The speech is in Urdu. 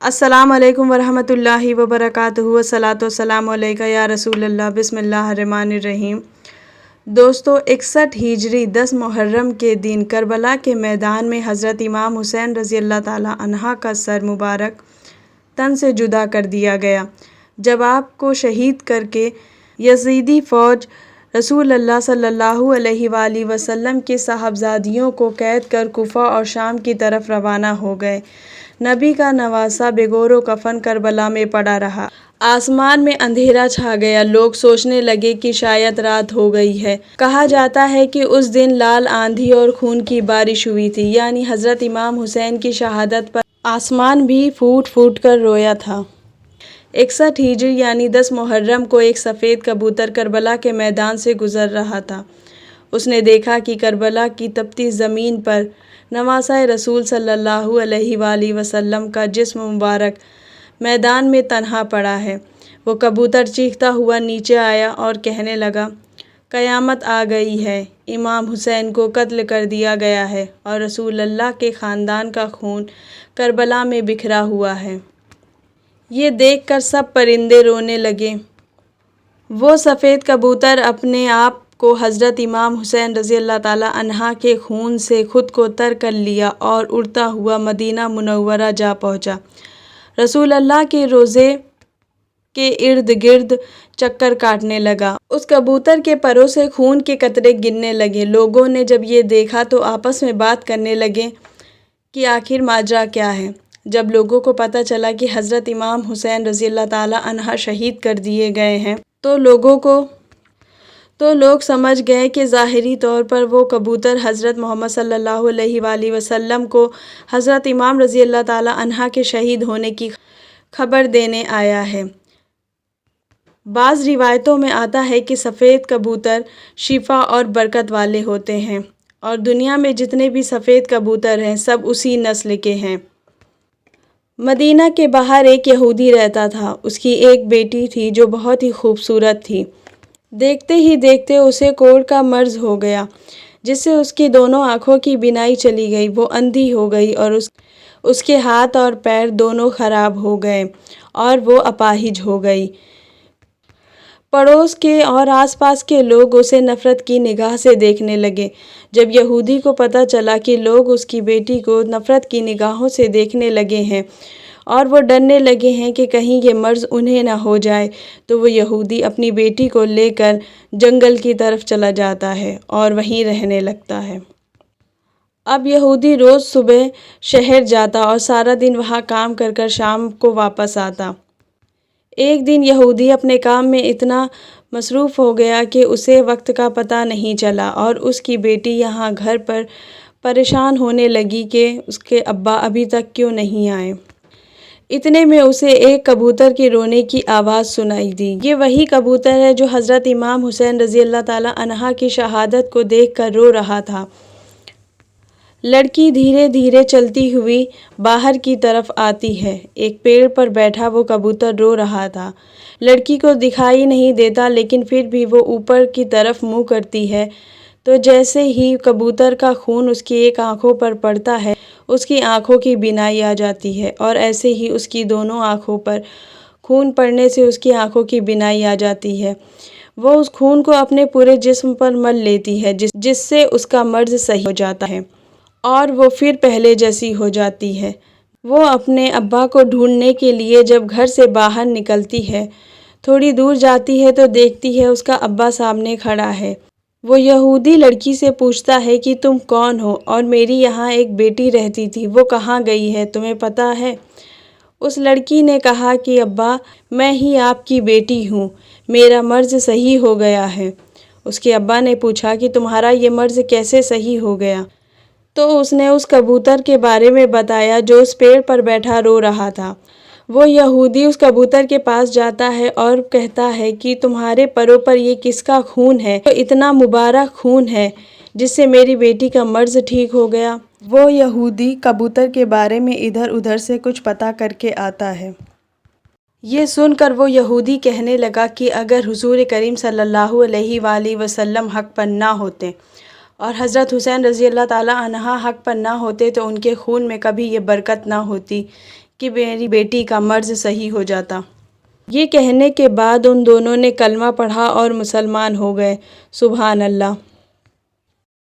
السلام علیکم ورحمۃ اللہ وبرکاتہ والصلاۃ والسلام علیکہ یا رسول اللہ۔ بسم اللہ الرحمن الرحیم۔ دوستو، 61 ہجری 10 محرم کے دن کربلا کے میدان میں حضرت امام حسین رضی اللہ تعالیٰ عنہ کا سر مبارک تن سے جدا کر دیا گیا، جب آپ کو شہید کر کے یزیدی فوج رسول اللہ صلی اللہ علیہ وآلہ وسلم کے صاحبزادیوں کو قید کر کوفہ اور شام کی طرف روانہ ہو گئے۔ نبی کا نواسہ بے گور و کفن کربلا میں پڑا رہا۔ آسمان میں اندھیرا چھا گیا، لوگ سوچنے لگے کہ شاید رات ہو گئی ہے۔ کہا جاتا ہے کہ اس دن لال آندھی اور خون کی بارش ہوئی تھی، یعنی حضرت امام حسین کی شہادت پر آسمان بھی پھوٹ پھوٹ کر رویا تھا۔ 61 ہجری یعنی 10 محرم کو ایک سفید کبوتر کربلا کے میدان سے گزر رہا تھا۔ اس نے دیکھا کہ کربلا کی تپتی زمین پر نواسہ رسول صلی اللہ علیہ وآلہ وسلم کا جسم مبارک میدان میں تنہا پڑا ہے۔ وہ کبوتر چیختا ہوا نیچے آیا اور کہنے لگا، قیامت آ گئی ہے، امام حسین کو قتل کر دیا گیا ہے اور رسول اللہ کے خاندان کا خون کربلا میں بکھرا ہوا ہے۔ یہ دیکھ کر سب پرندے رونے لگے۔ وہ سفید کبوتر اپنے آپ کو حضرت امام حسین رضی اللہ تعالیٰ عنہ کے خون سے خود کو تر کر لیا اور اڑتا ہوا مدینہ منورہ جا پہنچا۔ رسول اللہ کے روضے کے ارد گرد چکر کاٹنے لگا۔ اس کبوتر کے پروں سے خون کے قطرے گرنے لگے۔ لوگوں نے جب یہ دیکھا تو آپس میں بات کرنے لگے کہ آخر ماجرا کیا ہے۔ جب لوگوں کو پتہ چلا کہ حضرت امام حسین رضی اللہ تعالیٰ عنہ شہید کر دیے گئے ہیں تو لوگ سمجھ گئے کہ ظاہری طور پر وہ کبوتر حضرت محمد صلی اللہ علیہ وآلہ وسلم کو حضرت امام رضی اللہ تعالیٰ عنہ کے شہید ہونے کی خبر دینے آیا ہے۔ بعض روایتوں میں آتا ہے کہ سفید کبوتر شفا اور برکت والے ہوتے ہیں، اور دنیا میں جتنے بھی سفید کبوتر ہیں سب اسی نسل کے ہیں۔ مدینہ کے باہر ایک یہودی رہتا تھا۔ اس کی ایک بیٹی تھی جو بہت ہی خوبصورت تھی۔ دیکھتے ہی دیکھتے اسے کوڑھ کا مرض ہو گیا، جس سے اس کی دونوں آنکھوں کی بینائی چلی گئی۔ وہ اندھی ہو گئی اور اس کے ہاتھ اور پیر دونوں خراب ہو گئے اور وہ اپاہج ہو گئی۔ پڑوس کے اور آس پاس کے لوگ اسے نفرت کی نگاہ سے دیکھنے لگے۔ جب یہودی کو پتہ چلا کہ لوگ اس کی بیٹی کو نفرت کی نگاہوں سے دیکھنے لگے ہیں اور وہ ڈرنے لگے ہیں کہ کہیں یہ مرض انہیں نہ ہو جائے، تو وہ یہودی اپنی بیٹی کو لے کر جنگل کی طرف چلا جاتا ہے اور وہیں رہنے لگتا ہے۔ اب یہودی روز صبح شہر جاتا اور سارا دن وہاں کام کر کر شام کو واپس آتا۔ ایک دن یہودی اپنے کام میں اتنا مصروف ہو گیا کہ اسے وقت کا پتہ نہیں چلا، اور اس کی بیٹی یہاں گھر پر پریشان ہونے لگی کہ اس کے ابا ابھی تک کیوں نہیں آئے۔ اتنے میں اسے ایک کبوتر کی رونے کی آواز سنائی دی۔ یہ وہی کبوتر ہے جو حضرت امام حسین رضی اللہ تعالیٰ عنہ کی شہادت کو دیکھ کر رو رہا تھا۔ لڑکی دھیرے دھیرے چلتی ہوئی باہر کی طرف آتی ہے۔ ایک پیڑ پر بیٹھا وہ کبوتر رو رہا تھا۔ لڑکی کو دکھائی نہیں دیتا، لیکن پھر بھی وہ اوپر کی طرف منہ کرتی ہے تو جیسے ہی کبوتر کا خون اس کی ایک آنکھوں پر پڑتا ہے، اس کی آنکھوں کی بینائی آ جاتی ہے، اور ایسے ہی اس کی دونوں آنکھوں پر خون پڑنے سے اس کی آنکھوں کی بینائی آ جاتی ہے۔ وہ اس خون کو اپنے پورے جسم پر مل لیتی ہے، جس سے اس کا مرض صحیح ہو جاتا ہے اور وہ پھر پہلے جیسی ہو جاتی ہے۔ وہ اپنے ابا کو ڈھونڈنے کے لیے جب گھر سے باہر نکلتی ہے، تھوڑی دور جاتی ہے تو دیکھتی ہے اس کا ابا سامنے کھڑا ہے۔ وہ یہودی لڑکی سے پوچھتا ہے کہ تم کون ہو، اور میری یہاں ایک بیٹی رہتی تھی، وہ کہاں گئی ہے، تمہیں پتہ ہے؟ اس لڑکی نے کہا کہ ابا، میں ہی آپ کی بیٹی ہوں، میرا مرض صحیح ہو گیا ہے۔ اس کے ابا نے پوچھا کہ تمہارا یہ مرض کیسے صحیح ہو گیا؟ تو اس نے اس کبوتر کے بارے میں بتایا جو اس پیڑ پر بیٹھا رو رہا تھا۔ وہ یہودی اس کبوتر کے پاس جاتا ہے اور کہتا ہے کہ تمہارے پروں پر یہ کس کا خون ہے؟ تو اتنا مبارک خون ہے جس سے میری بیٹی کا مرض ٹھیک ہو گیا۔ وہ یہودی کبوتر کے بارے میں ادھر ادھر سے کچھ پتہ کر کے آتا ہے۔ یہ سن کر وہ یہودی کہنے لگا کہ اگر حضور کریم صلی اللہ علیہ وآلہ وسلم حق پر نہ ہوتے اور حضرت حسین رضی اللہ تعالیٰ عنہ حق پر نہ ہوتے تو ان کے خون میں کبھی یہ برکت نہ ہوتی کہ میری بیٹی کا مرض صحیح ہو جاتا۔ یہ کہنے کے بعد ان دونوں نے کلمہ پڑھا اور مسلمان ہو گئے۔ سبحان اللہ۔